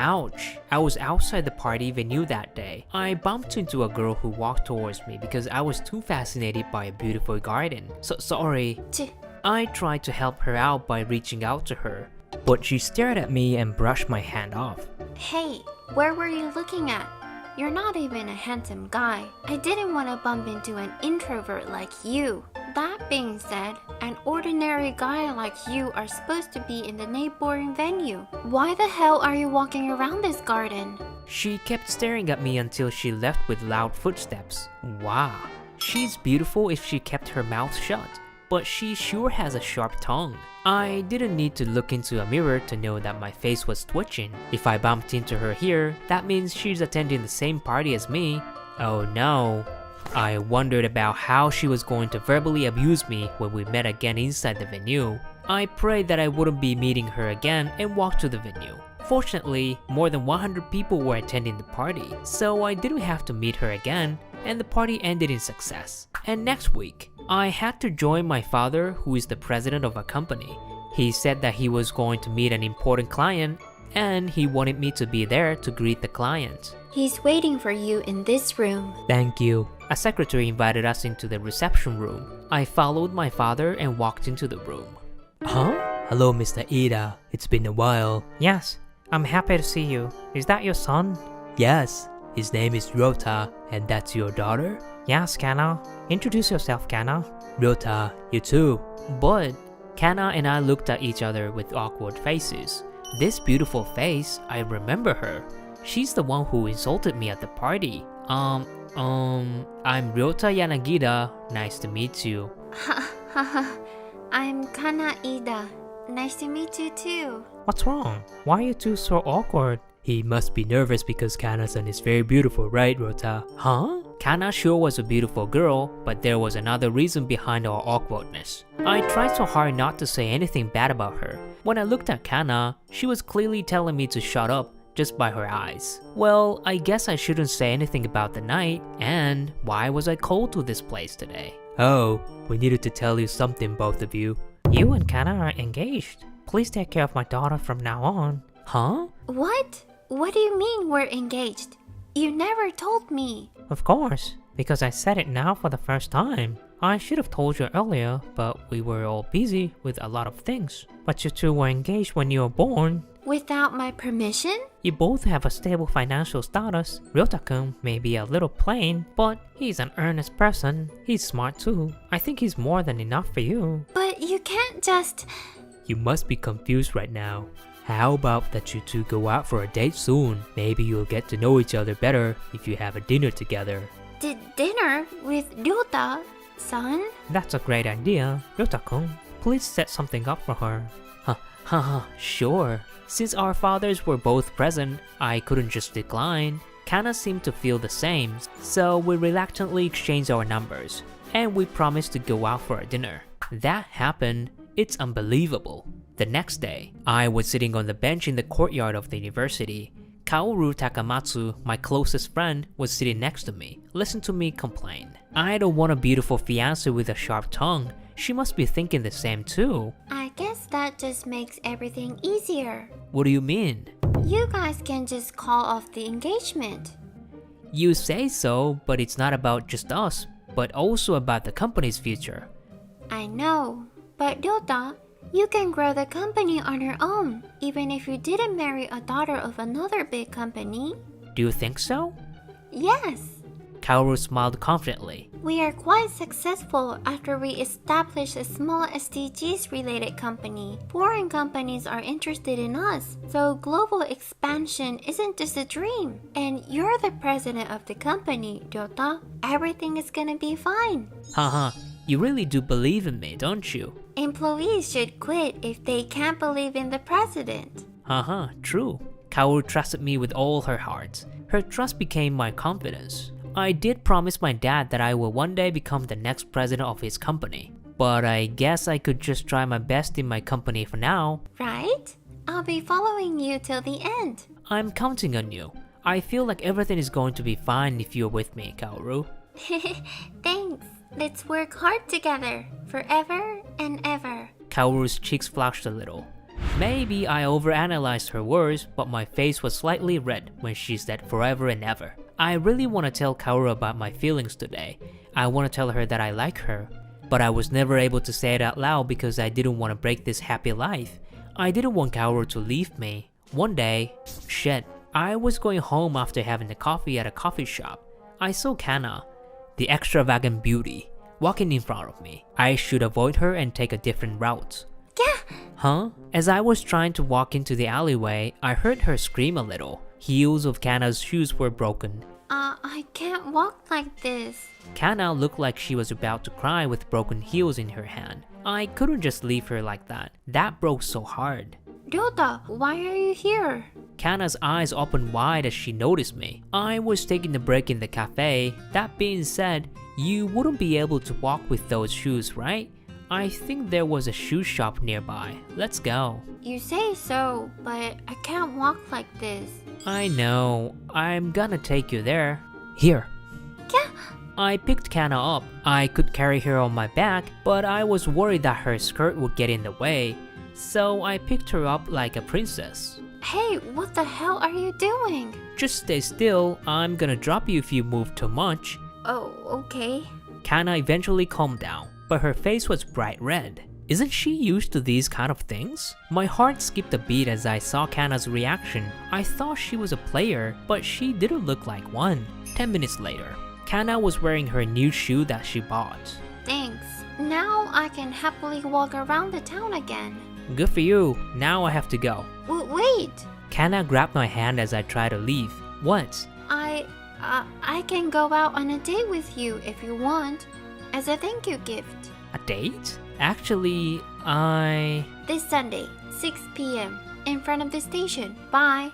Ouch, I was outside the party venue that day. I bumped into a girl who walked towards me because I was too fascinated by a beautiful garden. So sorry. I tried to help her out by reaching out to her, but she stared at me and brushed my hand off. Hey, where were you looking at? You're not even a handsome guy. I didn't want to bump into an introvert like you. That being said, an ordinary guy like you are supposed to be in the neighboring venue. Why the hell are you walking around this garden? She kept staring at me until she left with loud footsteps. Wow, she's beautiful if she kept her mouth shut, but she sure has a sharp tongue. I didn't need to look into a mirror to know that my face was twitching. If I bumped into her here, that means she's attending the same party as me. Oh no. I wondered about how she was going to verbally abuse me when we met again inside the venue. I prayed that I wouldn't be meeting her again and walked to the venue. Fortunately, more than 100 people were attending the party, so I didn't have to meet her again, and the party ended in success. And next week, I had to join my father, who is the president of a company. He said that he was going to meet an important client, and he wanted me to be there to greet the client. He's waiting for you in this room. Thank you. A secretary invited us into the reception room. I followed my father and walked into the room. Huh? Hello, Mr. Ida. It's been a while. Yes, I'm happy to see you. Is that your son? Yes. His name is Rota, and that's your daughter? Yes, Kana. Introduce yourself, Kana. Rota, you too. But Kana and I looked at each other with awkward faces. This beautiful face, I remember her. She's the one who insulted me at the party. I'm Ryota Yanagida. Nice to meet you. I'm Kana Ida. Nice to meet you too. What's wrong? Why are you two so awkward? He must be nervous because Kana-san is very beautiful, right, Rota? Huh? Kana sure was a beautiful girl, but there was another reason behind our awkwardness. I tried so hard not to say anything bad about her. When I looked at Kana, she was clearly telling me to shut up just by her eyes. Well, I guess I shouldn't say anything about the night, and why was I called to this place today? Oh, we needed to tell you something, both of you. You and Kana are engaged. Please take care of my daughter from now on. Huh? What? What do you mean we're engaged? You never told me. Of course, because I said it now for the first time. I should have told you earlier, but we were all busy with a lot of things. But you two were engaged when you were born. Without my permission? You both have a stable financial status. Ryota-kun may be a little plain, but he's an earnest person. He's smart too. I think he's more than enough for you. But you can't just... You must be confused right now. How about that you two go out for a date soon? Maybe you'll get to know each other better if you have a dinner together. Dinner with Ryota-san? That's a great idea. Ryota-kun, please set something up for her. Sure. Since our fathers were both present, I couldn't just decline. Kana seemed to feel the same, so we reluctantly exchanged our numbers, and we promised to go out for a dinner. That happened. It's unbelievable. The next day, I was sitting on the bench in the courtyard of the university. Kaoru Takamatsu, my closest friend, was sitting next to me. Listen to me complain. I don't want a beautiful fiancé with a sharp tongue. She must be thinking the same too. I guess that just makes everything easier. What do you mean? You guys can just call off the engagement. You say so, but it's not about just us, but also about the company's future. I know, but Ryota, you can grow the company on your own, even if you didn't marry a daughter of another big company. Do you think so? Yes. Kaoru smiled confidently. We are quite successful after we established a small SDGs-related company. Foreign companies are interested in us, so global expansion isn't just a dream. And you're the president of the company, Ryota. Everything is gonna be fine. Haha, you really do believe in me, don't you? Employees should quit if they can't believe in the president. True. Kaoru trusted me with all her heart. Her trust became my confidence. I did promise my dad that I will one day become the next president of his company. But I guess I could just try my best in my company for now. Right? I'll be following you till the end. I'm counting on you. I feel like everything is going to be fine if you're with me, Kaoru. Thanks. Let's work hard together, forever and ever. Kaoru's cheeks flushed a little. Maybe I overanalyzed her words, but my face was slightly red when she said forever and ever. I really want to tell Kaoru about my feelings today. I want to tell her that I like her. But I was never able to say it out loud because I didn't want to break this happy life. I didn't want Kaoru to leave me. One day, I was going home after having a coffee at a coffee shop. I saw Kana, the extravagant beauty, walking in front of me. I should avoid her and take a different route. Yeah. Huh? As I was trying to walk into the alleyway, I heard her scream a little. Heels of Kana's shoes were broken. I can't walk like this. Kana looked like she was about to cry with broken heels in her hand. I couldn't just leave her like that. That broke so hard. Ryota, why are you here? Kana's eyes opened wide as she noticed me. I was taking a break in the cafe. That being said, you wouldn't be able to walk with those shoes, right? I think there was a shoe shop nearby. Let's go. You say so, but I can't walk like this. I know. I'm gonna take you there. Here. Yeah. I picked Kana up. I could carry her on my back, but I was worried that her skirt would get in the way. So I picked her up like a princess. Hey, what the hell are you doing? Just stay still. I'm gonna drop you if you move too much. Oh, okay. Kana eventually calmed down, but her face was bright red. Isn't she used to these kind of things? My heart skipped a beat as I saw Kana's reaction. I thought she was a player, but she didn't look like one. 10 minutes later, Kana was wearing her new shoe that she bought. Thanks. Now I can happily walk around the town again. Good for you. Now I have to go. Wait. Kana grabbed my hand as I tried to leave. What? I can go out on a date with you if you want, as a thank you gift. A date? Actually, This Sunday, 6 p.m. in front of the station. Bye.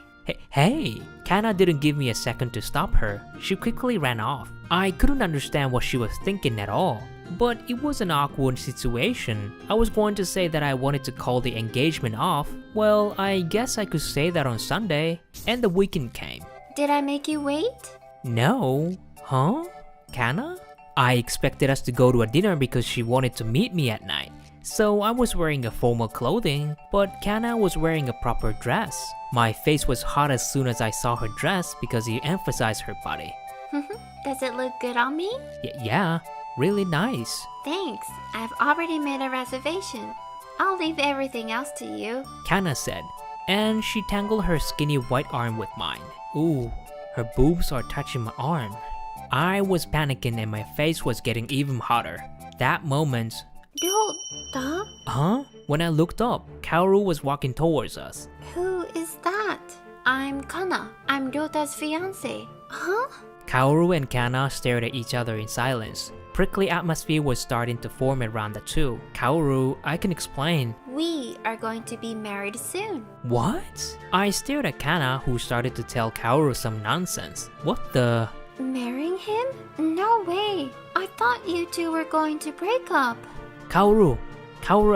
Hey! Kana didn't give me a second to stop her. She quickly ran off. I couldn't understand what she was thinking at all. But it was an awkward situation. I was going to say that I wanted to call the engagement off. Well, I guess I could say that on Sunday. And the weekend came. Did I make you wait? No. Huh? Kana? I expected us to go to a dinner because she wanted to meet me at night. So I was wearing a formal clothing, but Kana was wearing a proper dress. My face was hot as soon as I saw her dress because it emphasized her body. Does it look good on me? Yeah, really nice. Thanks. I've already made a reservation. I'll leave everything else to you. Kana said, and she tangled her skinny white arm with mine. Ooh, her boobs are touching my arm. I was panicking and my face was getting even hotter. That moment... Ryota? Huh? When I looked up, Kaoru was walking towards us. Who is that? I'm Kana. I'm Ryota's fiancé. Huh? Kaoru and Kana stared at each other in silence. Prickly atmosphere was starting to form around the two. Kaoru, I can explain. We are going to be married soon. What? I stared at Kana, who started to tell Kaoru some nonsense. What the... Marrying him? No way. I thought you two were going to break up. Kaoru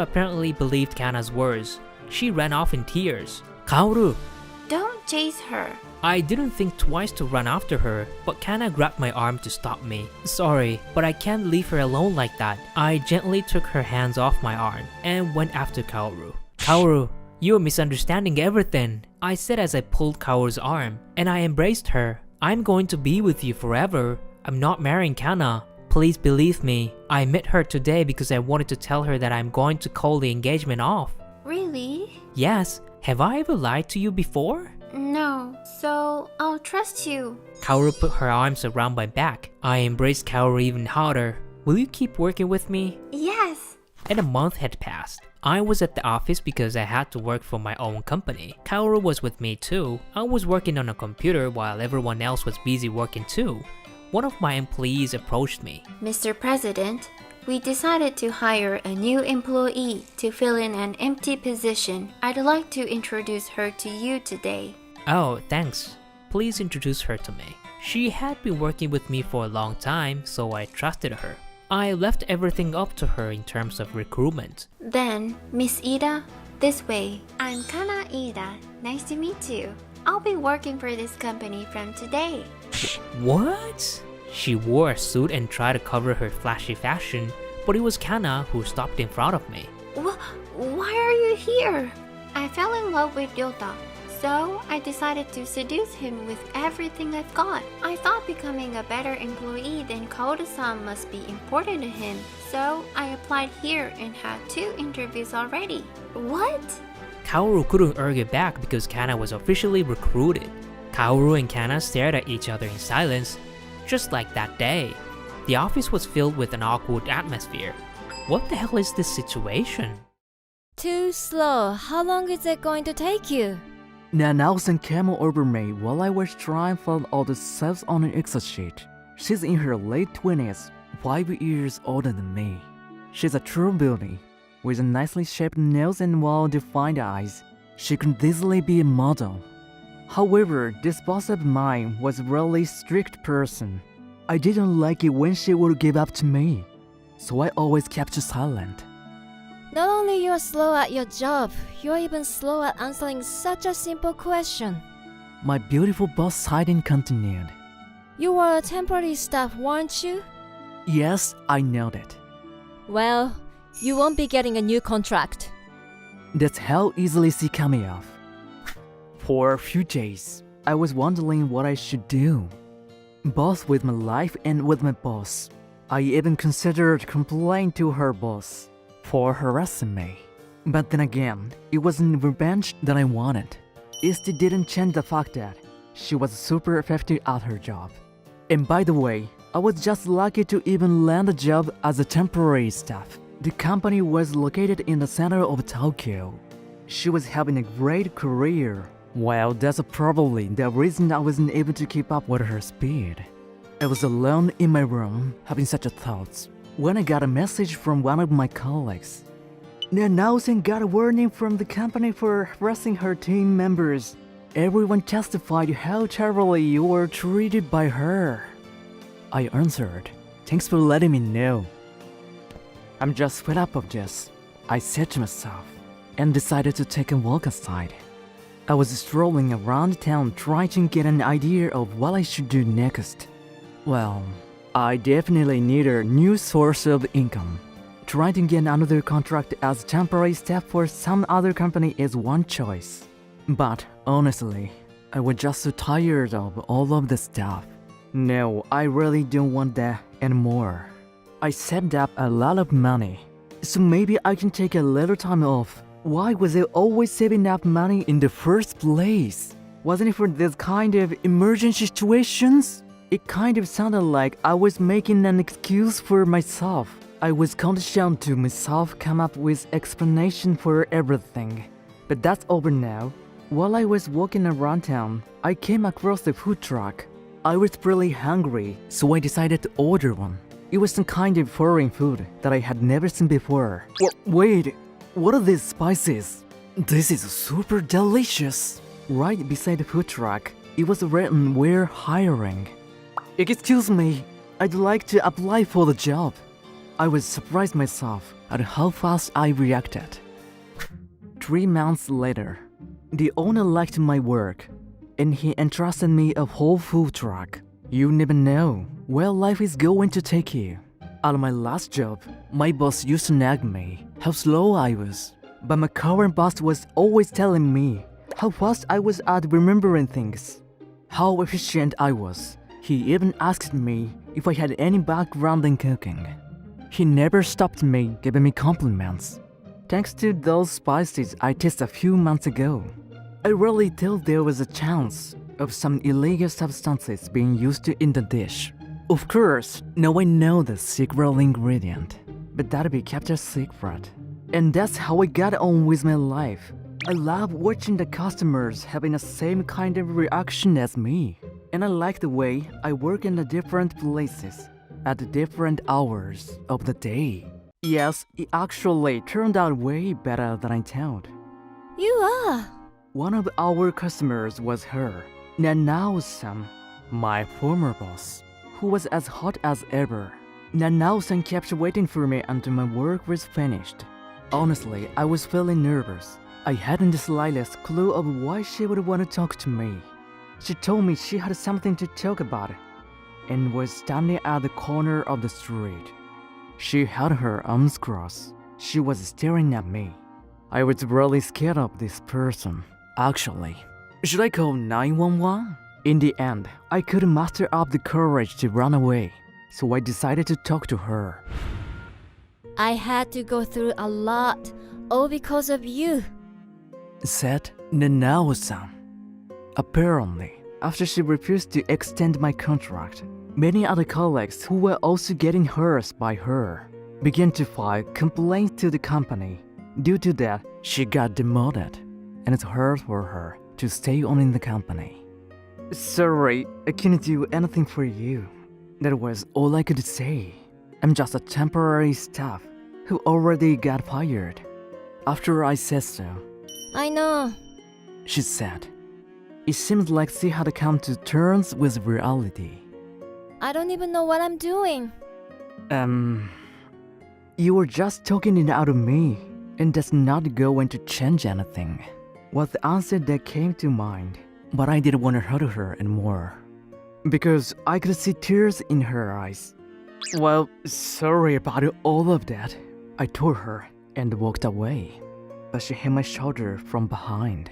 apparently believed Kana's words. She ran off in tears. Kaoru! Don't chase her. I didn't think twice to run after her, but Kana grabbed my arm to stop me. Sorry, but I can't leave her alone like that. I gently took her hands off my arm and went after Kaoru. Kaoru, you're misunderstanding everything, I said as I pulled Kaoru's arm, and I embraced her. I'm going to be with you forever. I'm not marrying Kana. Please believe me. I met her today because I wanted to tell her that I'm going to call the engagement off. Really? Yes. Have I ever lied to you before? No, so I'll trust you. Kaoru put her arms around my back. I embraced Kaoru even harder. Will you keep working with me? Yes. And a month had passed. I was at the office because I had to work for my own company. Kaoru was with me too. I was working on a computer while everyone else was busy working too. One of my employees approached me. Mr. President, we decided to hire a new employee to fill in an empty position. I'd like to introduce her to you today. Oh, thanks. Please introduce her to me. She had been working with me for a long time, so I trusted her. I left everything up to her in terms of recruitment. Then, Miss Ida, this way. I'm Kana Ida. Nice to meet you. I'll be working for this company from today. What? She wore a suit and tried to cover her flashy fashion, but it was Kana who stopped in front of me. Why are you here? I fell in love with Ryota, so I decided to seduce him with everything I've got. I thought becoming a better employee than Kaoru-san must be important to him, so I applied here and had 2 interviews already. What? Kaoru couldn't argue back because Kana was officially recruited. Kaoru and Kana stared at each other in silence, just like that day. The office was filled with an awkward atmosphere. What the hell is this situation? Too slow. How long is it going to take you? Nanao-san came over me while I was trying to fill all the cells on an Excel sheet. She's in her late 20s, 5 years older than me. She's a true beauty, with a nicely shaped nose and well-defined eyes. She could easily be a model. However, this boss of mine was a really strict person. I didn't like it when she would give up to me, so I always kept silent. Not only you're slow at your job, you're even slow at answering such a simple question. My beautiful boss sighed and continued. You were a temporary staff, weren't you? Yes, I know that. Well, you won't be getting a new contract. That's how easily she cut me off. For a few days, I was wondering what I should do, both with my life and with my boss. I even considered complaining to her boss for harassing me. But then again, it wasn't revenge that I wanted. It still didn't change the fact that she was super effective at her job. And by the way, I was just lucky to even land a job as a temporary staff. The company was located in the center of Tokyo. She was having a great career. Well, that's probably the reason I wasn't able to keep up with her speed. I was alone in my room, having such thoughts, when I got a message from one of my colleagues. Nanao-san got a warning from the company for harassing her team members. Everyone testified how terribly you were treated by her. I answered, "Thanks for letting me know. I'm just fed up of this," I said to myself, and decided to take a walk outside. I was strolling around town trying to get an idea of what I should do next. Well, I definitely need a new source of income. Trying to get another contract as temporary staff for some other company is one choice. But honestly, I was just so tired of all of this stuff. No, I really don't want that anymore. I saved up a lot of money, so maybe I can take a little time off. Why was I always saving up money in the first place? Wasn't it for this kind of emergency situations? It kind of sounded like I was making an excuse for myself. I was conditioned to myself come up with explanation for everything. But that's over now. While I was walking around town, I came across a food truck. I was really hungry, so I decided to order one. It was some kind of foreign food that I had never seen before. Wait, what are these spices? This is super delicious. Right beside the food truck, it was written "We're hiring." Excuse me, I'd like to apply for the job. I was surprised myself at how fast I reacted. 3 months later, the owner liked my work, and he entrusted me a whole food truck. You never know where life is going to take you. At my last job, my boss used to nag me how slow I was, but my current boss was always telling me how fast I was at remembering things, how efficient I was. He even asked me if I had any background in cooking. He never stopped me giving me compliments. Thanks to those spices I tasted a few months ago, I really thought there was a chance of some illegal substances being used in the dish. Of course, now I know the secret ingredient, but that'll be kept a secret. And that's how I got on with my life. I love watching the customers having the same kind of reaction as me. And I like the way I work in the different places at the different hours of the day. Yes, it actually turned out way better than I thought. You are. One of our customers was her, Nanao-san, my former boss, who was as hot as ever. Nanao-san kept waiting for me until my work was finished. Honestly, I was feeling nervous. I hadn't the slightest clue of why she would want to talk to me. She told me she had something to talk about and was standing at the corner of the street. She held her arms crossed. She was staring at me. I was really scared of this person, actually. Should I call 911? In the end, I couldn't muster up the courage to run away, so I decided to talk to her. I had to go through a lot, all because of you. Said Nanao-san. Apparently, after she refused to extend my contract, many other colleagues who were also getting harassed by her began to file complaints to the company. Due to that, she got demoted, and it's hard for her to stay on in the company. Sorry, I couldn't do anything for you. That was all I could say. I'm just a temporary staff who already got fired. After I said so, I know. she said. It seemed like she had come to terms with reality. I don't even know what I'm doing. You were just talking it out of me, and that's not going to change anything, was the answer that came to mind. But I didn't want to hurt her anymore, because I could see tears in her eyes. Well, sorry about all of that, I told her and walked away, but she hit my shoulder from behind.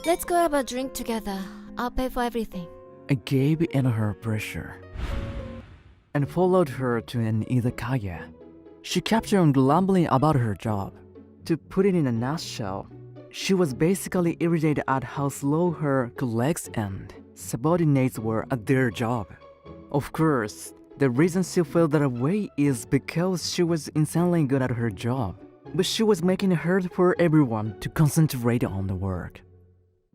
Let's go have a drink together. I'll pay for everything. I gave in her pressure and followed her to an izakaya. She kept on grumbling about her job. To put it in a nutshell, she was basically irritated at how slow her colleagues and subordinates were at their job. Of course, the reason she felt that way is because she was insanely good at her job, but she was making it hard for everyone to concentrate on the work.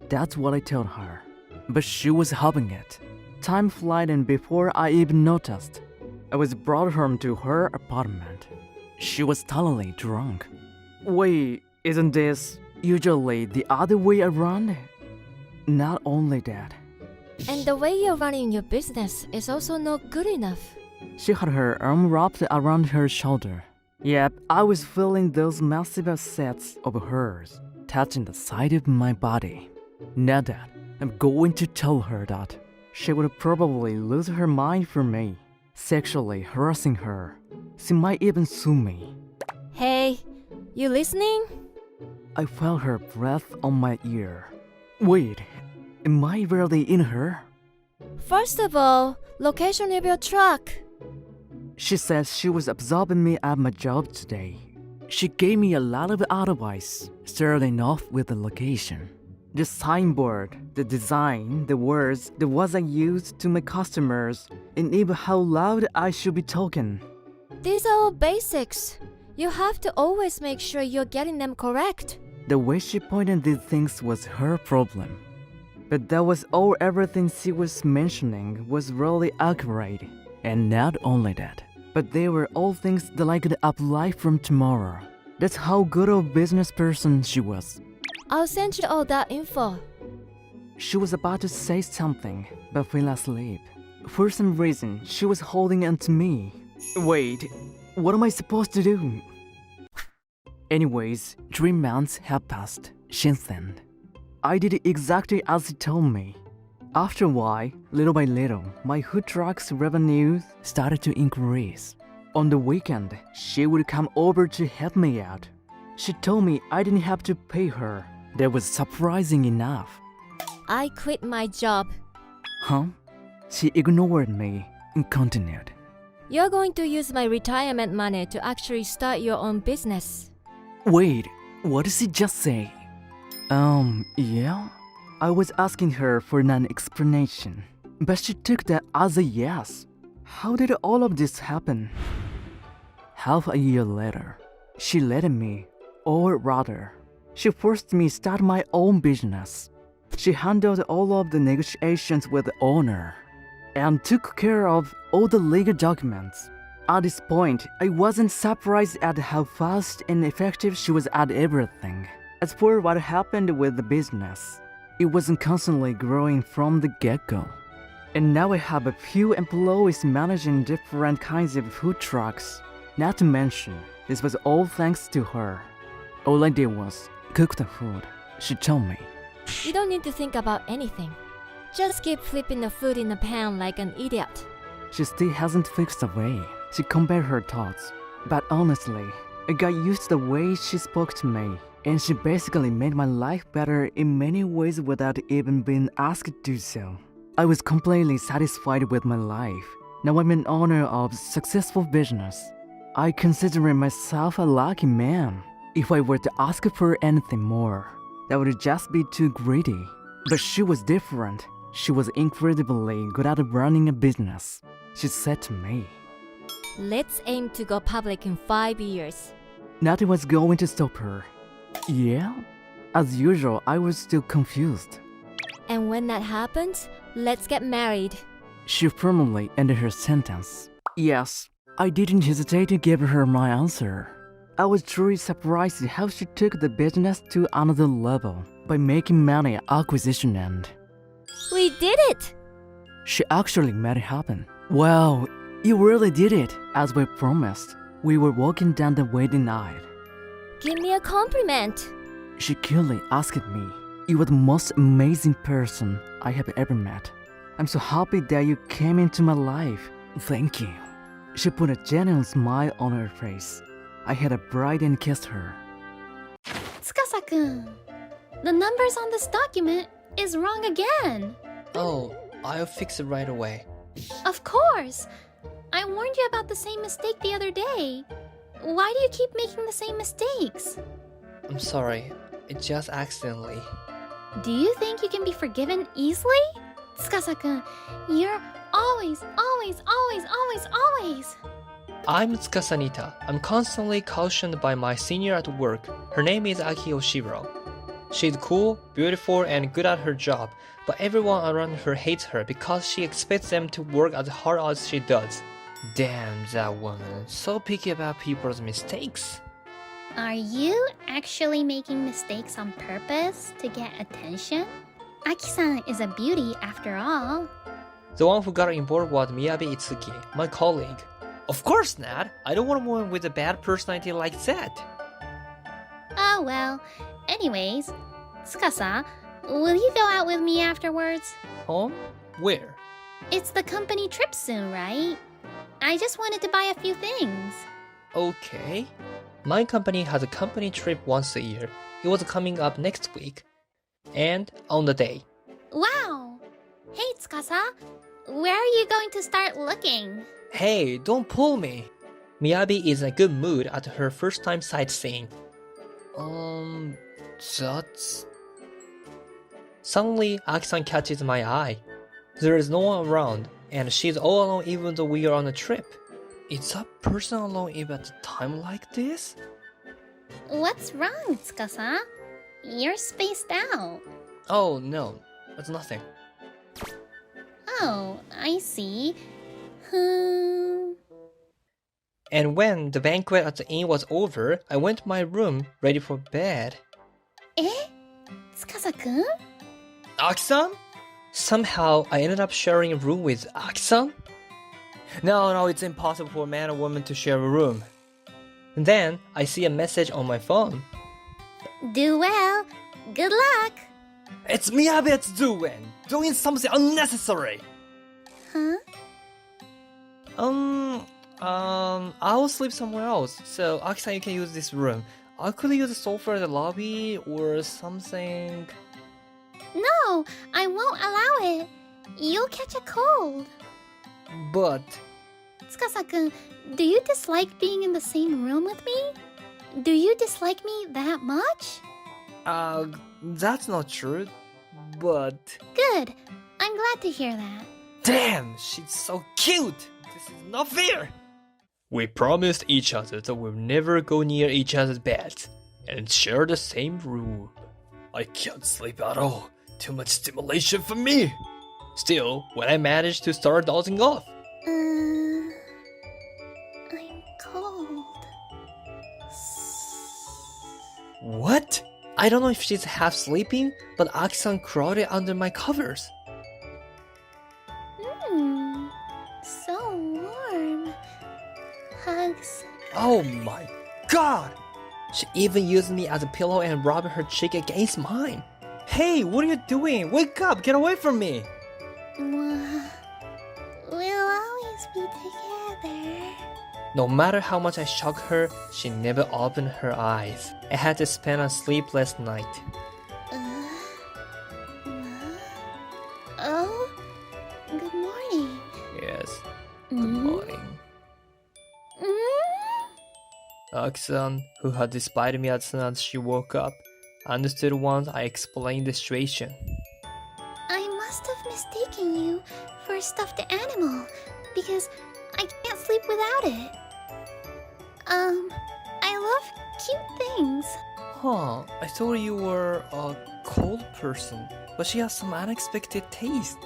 That's what I told her, but she was hubbing it. Time flied, and before I even noticed, I was brought home to her apartment. She was totally drunk. Wait, isn't this usually the other way around? Not only that, And the way you're running your business is also not good enough. she had her arm wrapped around her shoulder. Yep, I was feeling those massive assets of hers touching the side of my body. Now that I'm going to tell her that, she would probably lose her mind for me, sexually harassing her. She might even sue me. Hey, you listening? I felt her breath on my ear. Wait, am I really in her? First of all, location of your truck. She said she was observing me at my job today. She gave me a lot of advice, starting off with the location. The signboard, the design, the words I used to my customers, and even how loud I should be talking. These are all basics. You have to always make sure you're getting them correct. The way she pointed these things was her problem. But that was all. Everything she was mentioning was really accurate. And not only that, but they were all things that I could apply from tomorrow. That's how good of a business person she was. I'll send you all that info. She was about to say something, but fell asleep. For some reason, she was holding on to me. Wait, what am I supposed to do? Anyways, 3 months have passed since then. I did exactly as she told me. After a while, little by little, my food truck's revenues started to increase. On the weekend, she would come over to help me out. She told me I didn't have to pay her. That was surprising enough. I quit my job. Huh? She ignored me and continued. You're going to use my retirement money to actually start your own business. Wait, what did she just say? Yeah? I was asking her for an explanation, but she took that as a yes. How did all of this happen? Half a year later, she let me, or rather, she forced me to start my own business. She handled all of the negotiations with the owner and took care of all the legal documents. At this point, I wasn't surprised at how fast and effective she was at everything. As for what happened with the business, it wasn't constantly growing from the get-go. And now I have a few employees managing different kinds of food trucks. Not to mention, this was all thanks to her. All I did was cook the food, she told me. You don't need to think about anything. Just keep flipping the food in the pan like an idiot. She still hasn't fixed the way. She compared her thoughts. But honestly, I got used to the way she spoke to me, and she basically made my life better in many ways without even being asked to do so. I was completely satisfied with my life. Now I'm an owner of successful business. I consider myself a lucky man. If I were to ask for anything more, that would just be too greedy. But she was different. She was incredibly good at running a business. She said to me, Let's aim to go public in 5 years. nothing was going to stop her. Yeah? As usual, I was still confused. And when that happens, let's get married. She firmly ended her sentence. Yes, I didn't hesitate to give her my answer. I was truly surprised at how she took the business to another level by making money at acquisition end. We did it! She actually made it happen. Wow, you really did it, as we promised. We were walking down the wedding aisle. Give me a compliment. She cutely asked me, "You are the most amazing person I have ever met. I'm so happy that you came into my life. Thank you." She put a genuine smile on her face. I had a bride and kissed her. Tsukasa-kun, the numbers on this document is wrong again. Oh, I'll fix it right away. Of course. I warned you about the same mistake the other day. Why do you keep making the same mistakes? I'm sorry, it just accidentally. Do you think you can be forgiven easily? Tsukasa-kun, you're always. I'm Tsukasanita. I'm constantly cautioned by my senior at work. Her name is Aki Oshiro. She's cool, beautiful, and good at her job, but everyone around her hates her because she expects them to work as hard as she does. Damn, that woman. So picky about people's mistakes. Are you actually making mistakes on purpose to get attention? Aki-san is a beauty after all. The one who got involved was Miyabi Itsuki, my colleague. Of course not. I don't want a woman with a bad personality like that. Oh well. Anyways, Tsukasa, will you go out with me afterwards? Home? Where? It's the company trip soon, right? I just wanted to buy a few things. Okay. My company has a company trip once a year. It was coming up next week. And on the day. Wow! Hey Tsukasa, where are you going to start looking? Hey, don't pull me. Miyabi is in a good mood at her first time sightseeing. That's... Suddenly, Aki-san catches my eye. There is no one around, and she's all alone even though we are on a trip. Is a person alone even at a time like this? What's wrong, Tsukasa? You're spaced out. Oh no, it's nothing. Oh, I see. And when the banquet at the inn was over, I went to my room, ready for bed. Eh? Tsukasa-kun? Aki-san? Somehow, I ended up sharing a room with Aki-san? No, it's impossible for a man and woman to share a room. And then, I see a message on my phone. Do well. Good luck. It's Miyabi doing something unnecessary! Huh? I'll sleep somewhere else, so Aki-san, you can use this room. I could use the sofa in the lobby or something. No, I won't allow it. You'll catch a cold. But... Tsukasa-kun, do you dislike being in the same room with me? Do you dislike me that much? That's not true, but... Good. I'm glad to hear that. Damn, she's so cute! This is not fair! We promised each other that we'll never go near each other's beds and share the same room. I can't sleep at all. Too much stimulation for me. Still, when I managed to start dozing off. I'm cold. What? I don't know if she's half sleeping, but Aki-san crawled under my covers. So warm. Hugs. Oh my god! She even used me as a pillow and rubbed her cheek against mine. Hey, what are you doing? Wake up! Get away from me! We'll always be together. No matter how much I shocked her, she never opened her eyes. I had to spend a sleepless night. Oh, good morning. Yes, good morning. Aksan, who had despised me as soon as she woke up, understood once I explained the situation. I must have mistaken you for a stuffed animal because I can't sleep without it. I love cute things. Huh, I thought you were a cold person, but she has some unexpected taste.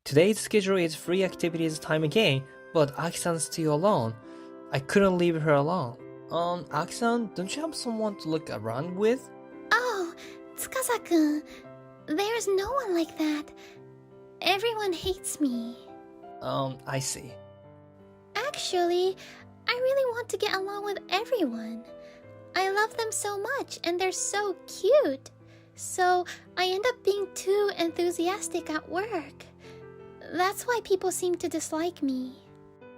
Today's schedule is free activities time again, but Aksan's still alone. I couldn't leave her alone. Aksan, don't you have someone to look around with? Oh, Tsukasa-kun, there's no one like that. Everyone hates me. I see. Actually, I really want to get along with everyone. I love them so much and they're so cute. So I end up being too enthusiastic at work. That's why people seem to dislike me.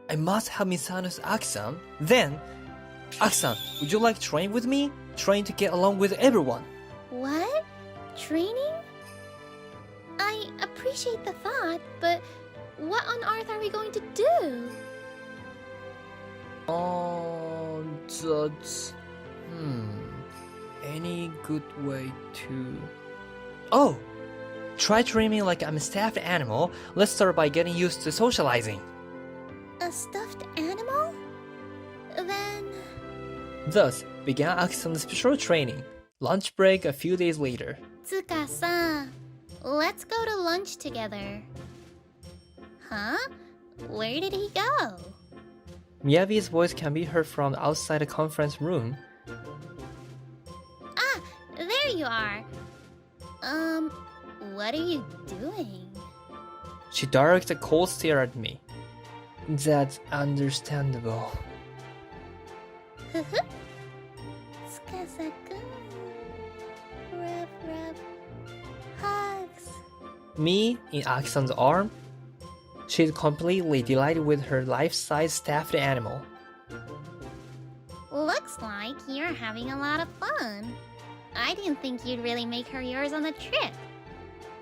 I must have misunderstood Aksan. Then, Aksan, would you like to train with me? Trying to get along with everyone. What? Training? I appreciate the thought, but what on earth are we going to do? That's... Any good way to... Oh! Try treating me like I'm a stuffed animal. Let's start by getting used to socializing. A stuffed animal? Then... Thus began Aksan's special training. Lunch break a few days later. Tsuka-san, let's go to lunch together. Huh? Where did he go? Miyabi's voice can be heard from outside the conference room. Ah, there you are. What are you doing? She directs a cold stare at me. That's understandable. Tsukasa-kun. Rub, rub. Hugs. Me in Aksan's arm? She's completely delighted with her life-size stuffed animal. Looks like you're having a lot of fun. I didn't think you'd really make her yours on the trip.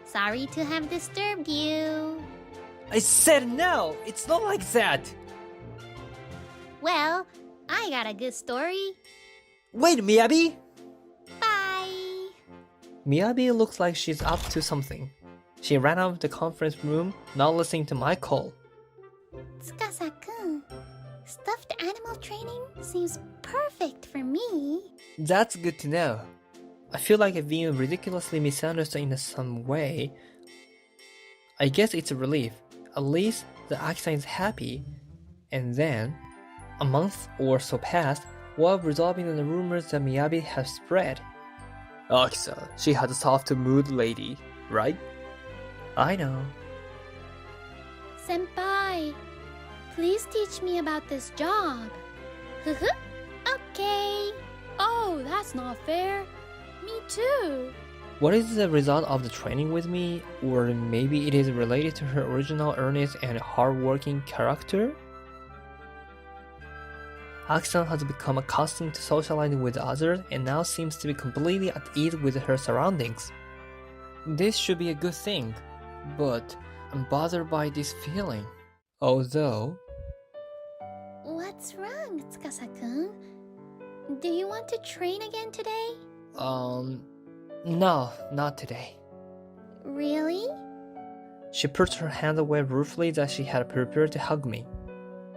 Sorry to have disturbed you. I said no! It's not like that! Well, I got a good story. Wait, Miyabi! Bye. Miyabi looks like she's up to something. She ran out of the conference room, not listening to my call. Tsukasa-kun, stuffed animal training seems perfect for me. That's good to know. I feel like I've been ridiculously misunderstood in some way. I guess it's a relief. At least the Aksan is happy. And then, a month or so passed while resolving the rumors that Miyabi has spread. Aksan, she has a soft mood lady, right? I know. Senpai, please teach me about this job. Okay. Oh, that's not fair. Me too. What is the result of the training with me? Or maybe it is related to her original earnest and hardworking character? Aksan has become accustomed to socializing with others and now seems to be completely at ease with her surroundings. This should be a good thing, but I'm bothered by this feeling. Although... What's wrong, Tsukasa-kun? Do you want to train again today? No, not today. Really? She pushed her hand away ruefully that she had prepared to hug me.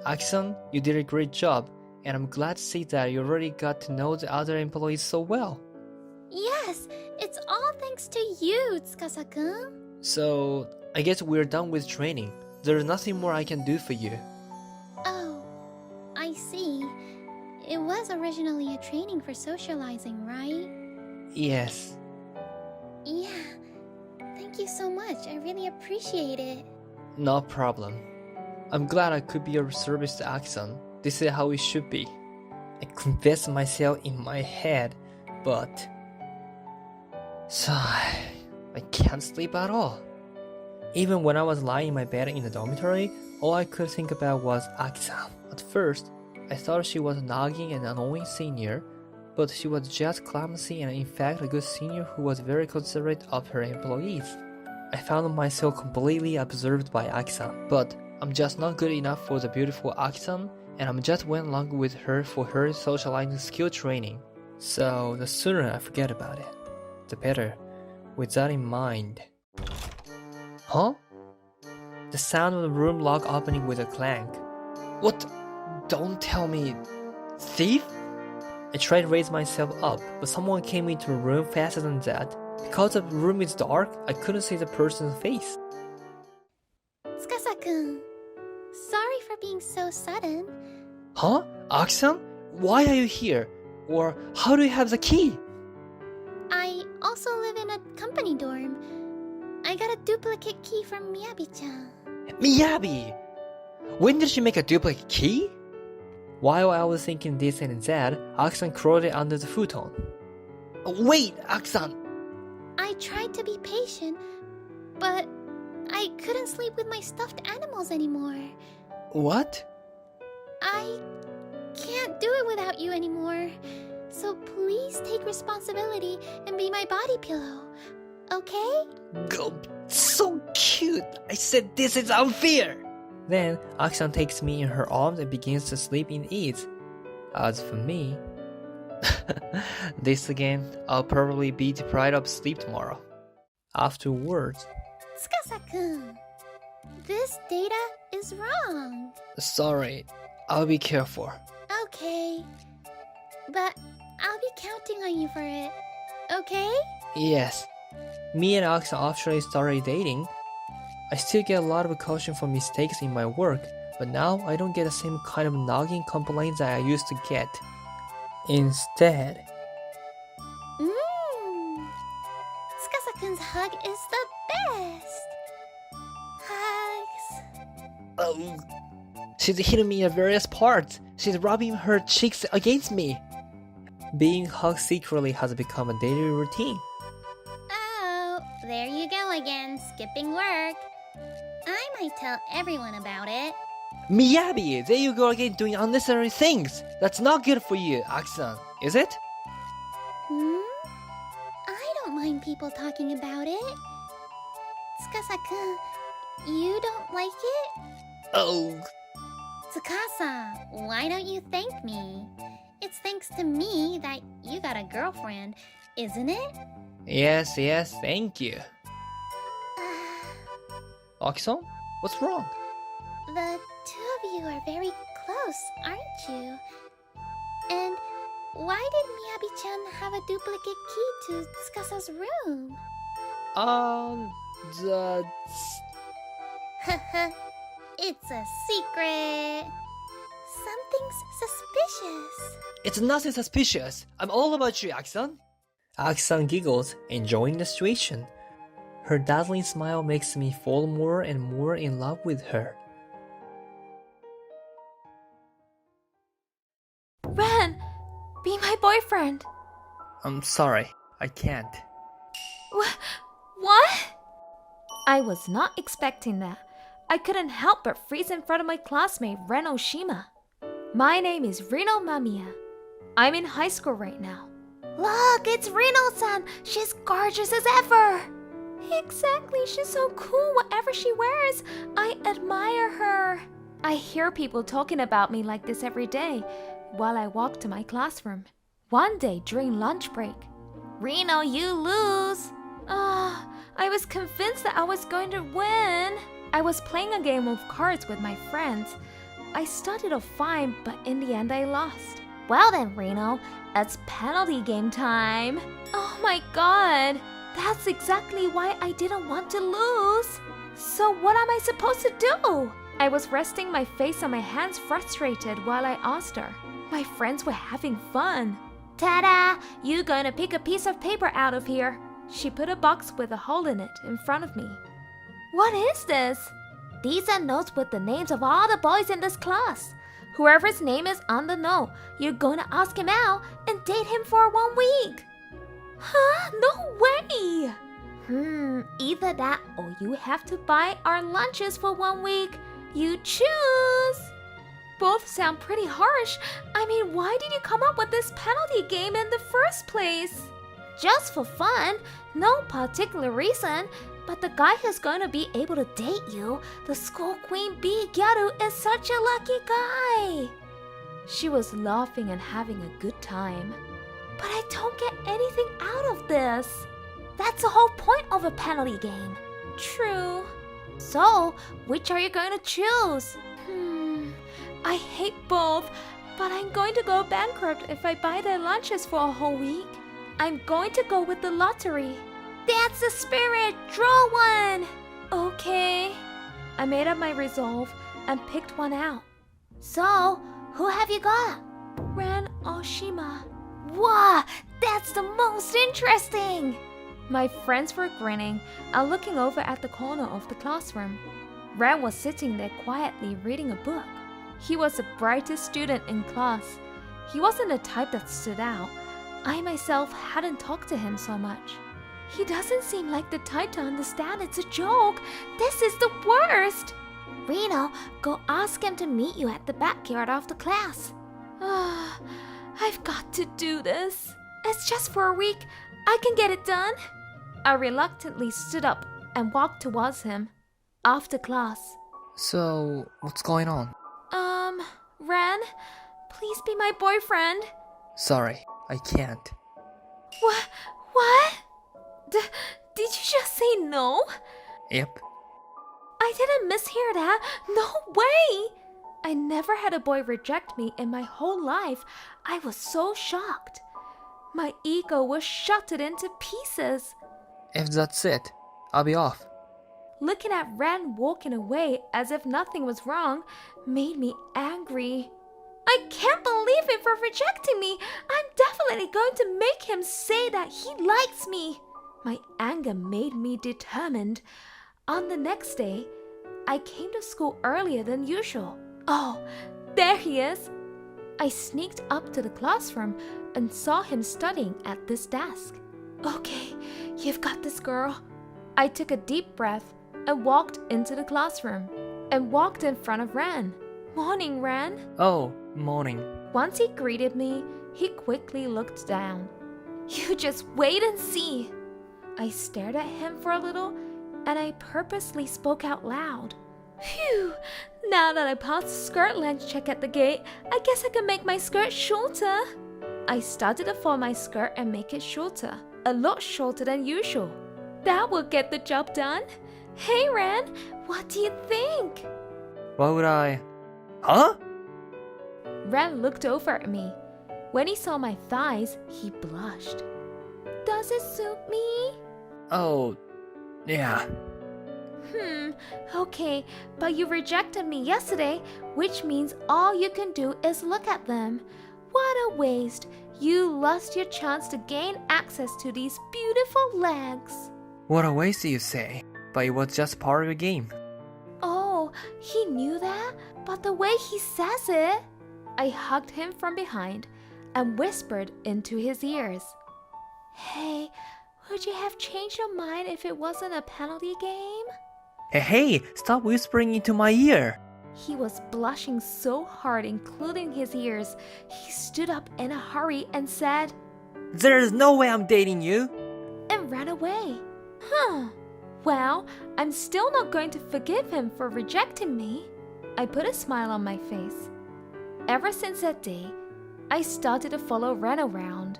Aksan, you did a great job, and I'm glad to see that you already got to know the other employees so well. Yes, it's all thanks to you, Tsukasa-kun. So, I guess we're done with training. There's nothing more I can do for you. Oh, I see. It was originally a training for socializing, right? Yes. Yeah. Thank you so much. I really appreciate it. No problem. I'm glad I could be of service to Aksan. This is how it should be. I confess myself in my head, but... Sigh. I can't sleep at all. Even when I was lying in my bed in the dormitory, all I could think about was Aksan. At first, I thought she was nagging and annoying senior, but she was just clumsy and in fact a good senior who was very considerate of her employees. I found myself completely absorbed by Aki-san, but I'm just not good enough for the beautiful Aki-san, and I'm just went along with her for her socializing skill training. So the sooner I forget about it, the better. With that in mind. Huh? The sound of the room lock opening with a clank. What? Don't tell me. Thief? I tried to raise myself up, but someone came into the room faster than that. Because the room is dark, I couldn't see the person's face. Tsukasa-kun, sorry for being so sudden. Huh? Aki-san? Why are you here? Or how do you have the key? I also live in a company dorm. I got a duplicate key from Miyabi-chan. Miyabi! When did she make a duplicate key? While I was thinking this and that, Aki-san crawled under the futon. Wait, Aki-san! I tried to be patient, but I couldn't sleep with my stuffed animals anymore. What? I can't do it without you anymore. So please take responsibility and be my body pillow, okay? So cute! I said this is unfair! Then, Aki-san takes me in her arms and begins to sleep in ease. As for me... this again, I'll probably be deprived of sleep tomorrow. Afterwards... Tsukasa-kun, this data is wrong. Sorry, I'll be careful. Okay, but I'll be counting on you for it, okay? Yes. Me and Aki-san actually started dating. I still get a lot of caution for mistakes in my work, but now I don't get the same kind of nagging complaints that I used to get. Instead... Tsukasa-kun's hug is the best! Hugs... Oh, she's hitting me in various parts. She's rubbing her cheeks against me. Being hugged secretly has become a daily routine. Oh, there you go again, skipping work. I might tell everyone about it. Miyabi, there you go again doing unnecessary things. That's not good for you, Aki-san, is it? I don't mind people talking about it. Tsukasa-kun, you don't like it? Oh... Tsukasa, why don't you thank me? It's thanks to me that you got a girlfriend, isn't it? Yes, thank you. Aki-san, what's wrong? The two of you are very close, aren't you? And why did Miyabi-chan have a duplicate key to Tsukasa's room? That's... It's a secret. Something's suspicious. It's nothing suspicious. I'm all about you, Aki-san. Aki-san giggles, enjoying the situation. Her dazzling smile makes me fall more and more in love with her. Ren, be my boyfriend. I'm sorry, I can't. What? I was not expecting that. I couldn't help but freeze in front of my classmate Ren Oshima. My name is Rino Mamiya. I'm in high school right now. Look, it's Rino-san. She's gorgeous as ever. Exactly, she's so cool whatever she wears. I admire her. I hear people talking about me like this every day while I walk to my classroom. One day during lunch break, Rino, you lose. I was convinced that I was going to win. I was playing a game of cards with my friends. I started off fine, but in the end I lost. Well then, Reno, it's penalty game time. Oh my god, that's exactly why I didn't want to lose. So what am I supposed to do? I was resting my face on my hands frustrated while I asked her. My friends were having fun. Ta-da! You gonna pick a piece of paper out of here. She put a box with a hole in it in front of me. What is this? These are notes with the names of all the boys in this class. Whoever's name is on the note, you're gonna ask him out and date him for 1 week. Huh? No way! Either that or you have to buy our lunches for 1 week. You choose. both sound pretty harsh. I mean, why did you come up with this penalty game in the first place? Just for fun, no particular reason. But the guy who's going to be able to date you, the school queen bee Gyaru, is such a lucky guy. She was laughing and having a good time. But I don't get anything out of this. That's the whole point of a penalty game. True. So, which are you going to choose? I hate both, but I'm going to go bankrupt if I buy their lunches for a whole week. I'm going to go with the lottery. That's the spirit! Draw one! Okay. I made up my resolve and picked one out. So, who have you got? Ren Oshima. Wow, that's the most interesting! My friends were grinning and looking over at the corner of the classroom. Ren was sitting there quietly reading a book. He was the brightest student in class. He wasn't the type that stood out. I myself hadn't talked to him so much. He doesn't seem like the type to understand it's a joke. This is the worst! Reno, go ask him to meet you at the backyard after class. I've got to do this. It's just for a week. I can get it done. I reluctantly stood up and walked towards him. After class. So, what's going on? Ren, please be my boyfriend. Sorry, I can't. What? Did you just say no? Yep. I didn't mishear that. No way! I never had a boy reject me in my whole life. I was so shocked. My ego was shattered into pieces. If that's it, I'll be off. Looking at Ren walking away as if nothing was wrong made me angry. I can't believe him for rejecting me. I'm definitely going to make him say that he likes me. My anger made me determined. On the next day, I came to school earlier than usual. Oh, there he is. I sneaked up to the classroom and saw him studying at this desk. Okay, you've got this, girl. I took a deep breath and walked into the classroom and walked in front of Ren. Morning, Ren. Oh, morning. Once he greeted me, he quickly looked down. You just wait and see. I stared at him for a little and I purposely spoke out loud. Phew, now that I passed the skirt length check at the gate, I guess I can make my skirt shorter. I started to fold my skirt and make it shorter, a lot shorter than usual. That will get the job done. Hey Ren, what do you think? What would I... Huh? Ren looked over at me. When he saw my thighs, he blushed. Does it suit me? Oh, yeah. Okay, but you rejected me yesterday, which means all you can do is look at them. What a waste. You lost your chance to gain access to these beautiful legs. What a waste, you say. But it was just part of the game. Oh, he knew that? But the way he says it... I hugged him from behind and whispered into his ears. Hey, would you have changed your mind if it wasn't a penalty game? Hey, stop whispering into my ear. He was blushing so hard, including his ears. He stood up in a hurry and said, There's no way I'm dating you. And ran away. Well, I'm still not going to forgive him for rejecting me. I put a smile on my face. Ever since that day, I started to follow Ren around.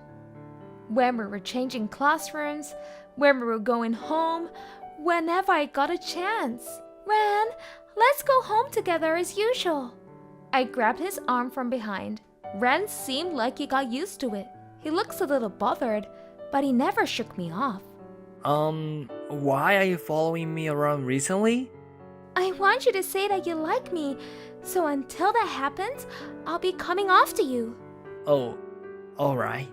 When we were changing classrooms, when we were going home, whenever I got a chance. Ren, let's go home together as usual. I grabbed his arm from behind. Ren seemed like he got used to it. He looks a little bothered, but he never shook me off. Why are you following me around recently? I want you to say that you like me, so until that happens, I'll be coming after you. Oh, alright.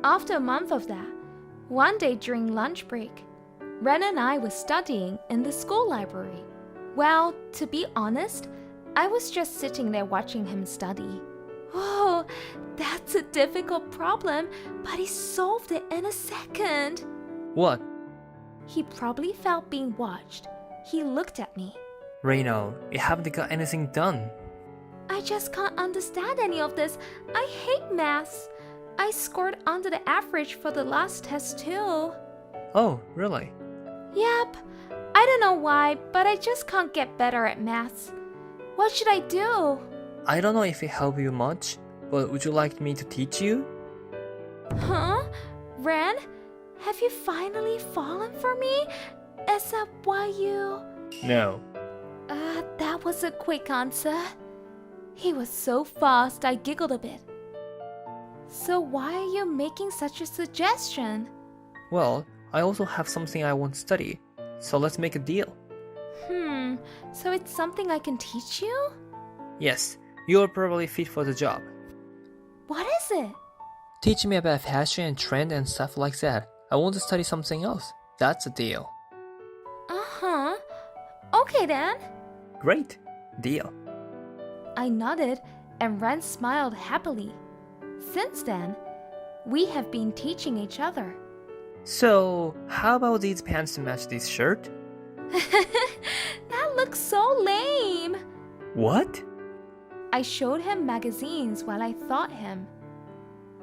After a month of that, one day during lunch break, Ren and I were studying in the school library. Well, to be honest, I was just sitting there watching him study. Oh, that's a difficult problem, but he solved it in a second. What? He probably felt being watched. He looked at me. Reno, you haven't got anything done. I just can't understand any of this. I hate maths. I scored under the average for the last test too. Oh, really? Yep. I don't know why, but I just can't get better at maths. What should I do? I don't know if it helped you much, but would you like me to teach you? Huh? Ren? Have you finally fallen for me? Is that why you... No. That was a quick answer. He was so fast, I giggled a bit. So why are you making such a suggestion? Well, I also have something I want to study, so let's make a deal. So it's something I can teach you? Yes, you're probably fit for the job. What is it? Teach me about fashion and trend and stuff like that. I want to study something else. That's a deal. Uh-huh. Okay then. Great. Deal. I nodded and Ren smiled happily. Since then, we have been teaching each other. So, how about these pants to match this shirt? That looks so lame. What? I showed him magazines while I thought him.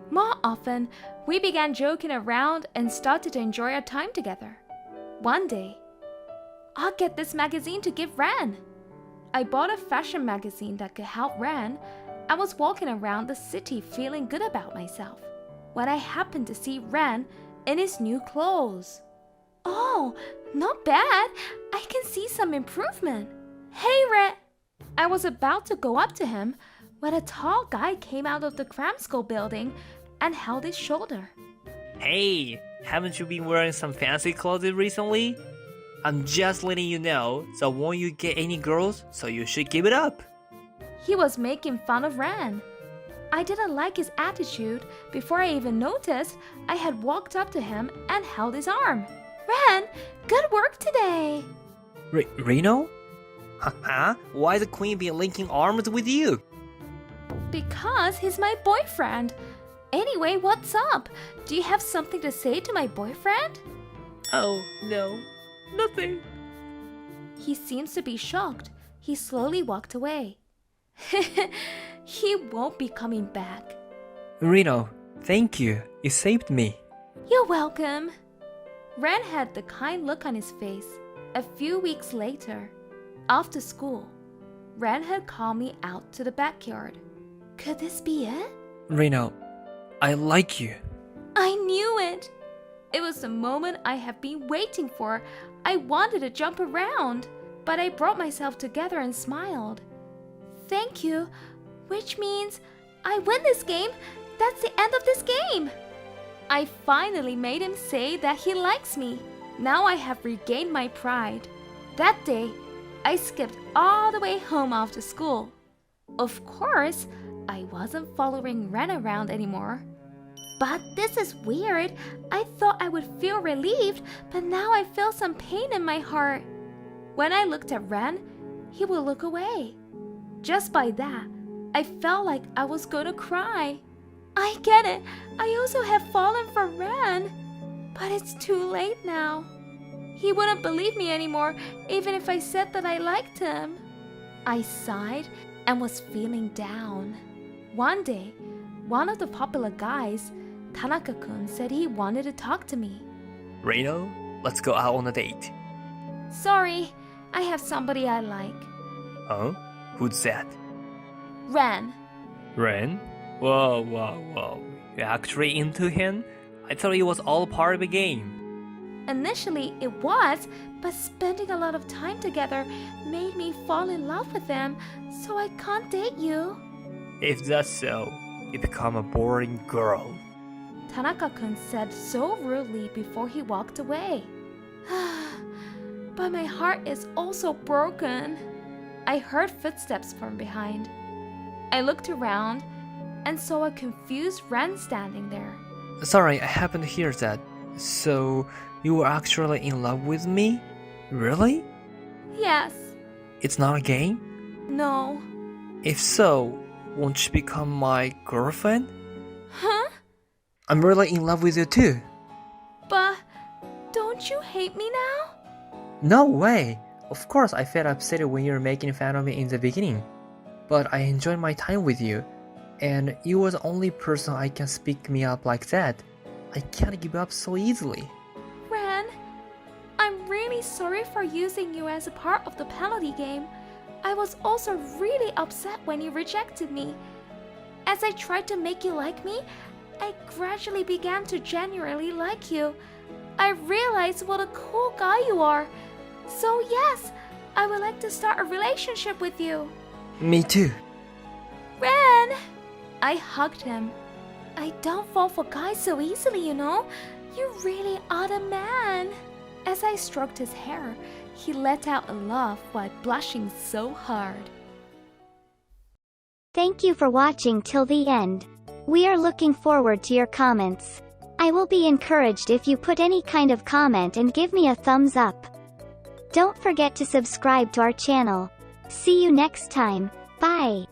More often, we began joking around and started to enjoy our time together. One day, I'll get this magazine to give Ren. I bought a fashion magazine that could help Ren. I was walking around the city feeling good about myself when I happened to see Ren in his new clothes. Oh, not bad. I can see some improvement. Hey, Ren. I was about to go up to him when a tall guy came out of the cram school building and held his shoulder. Hey, haven't you been wearing some fancy clothes recently? I'm just letting you know, so won't you get any girls, so you should give it up. He was making fun of Ren. I didn't like his attitude. Before I even noticed, I had walked up to him and held his arm. Ren, good work today. Reno? Haha, why the queen be linking arms with you? Because he's my boyfriend. Anyway, what's up? Do you have something to say to my boyfriend? Oh, no, nothing. He seems to be shocked. He slowly walked away. He won't be coming back. Reno, thank you. You saved me. You're welcome. Ren had the kind look on his face. A few weeks later, after school, Ren had called me out to the backyard. Could this be it? Reno, I like you. I knew it. It was the moment I have been waiting for. I wanted to jump around, but I brought myself together and smiled. Thank you, which means I win this game. That's the end of this game. I finally made him say that he likes me. Now I have regained my pride. That day, I skipped all the way home after school. Of course, I wasn't following Ren around anymore. But this is weird. I thought I would feel relieved, but now I feel some pain in my heart. When I looked at Ren, he would look away. Just by that, I felt like I was gonna cry. I get it. I also have fallen for Ren. But it's too late now. He wouldn't believe me anymore, even if I said that I liked him. I sighed and was feeling down. One day, one of the popular guys, Tanaka-kun, said he wanted to talk to me. Reno, let's go out on a date. Sorry, I have somebody I like. Huh? Who's that? Ren. Ren? Whoa. You're actually into him? I thought it was all part of the game. Initially, it was, but spending a lot of time together made me fall in love with him, so I can't date you. If that's so, you become a boring girl. Tanaka-kun said so rudely before he walked away. But my heart is also broken. I heard footsteps from behind. I looked around and saw a confused Ren standing there. Sorry, I happened to hear that. So, you were actually in love with me? Really? Yes. It's not a game? No. If so, won't you become my girlfriend? Huh? I'm really in love with you too. But don't you hate me now? No way! Of course I felt upset when you were making fun of me in the beginning. but I enjoyed my time with you. And you were the only person I can speak me up like that. I can't give up so easily. Ren, I'm really sorry for using you as a part of the penalty game. I was also really upset when you rejected me. As I tried to make you like me, I gradually began to genuinely like you. I realized what a cool guy you are. So yes, I would like to start a relationship with you. Me too. Ren! I hugged him. I don't fall for guys so easily, you know. You really are the man. As I stroked his hair, he let out a laugh while blushing so hard. Thank you for watching till the end. We are looking forward to your comments. I will be encouraged if you put any kind of comment and give me a thumbs up. Don't forget to subscribe to our channel. See you next time. Bye.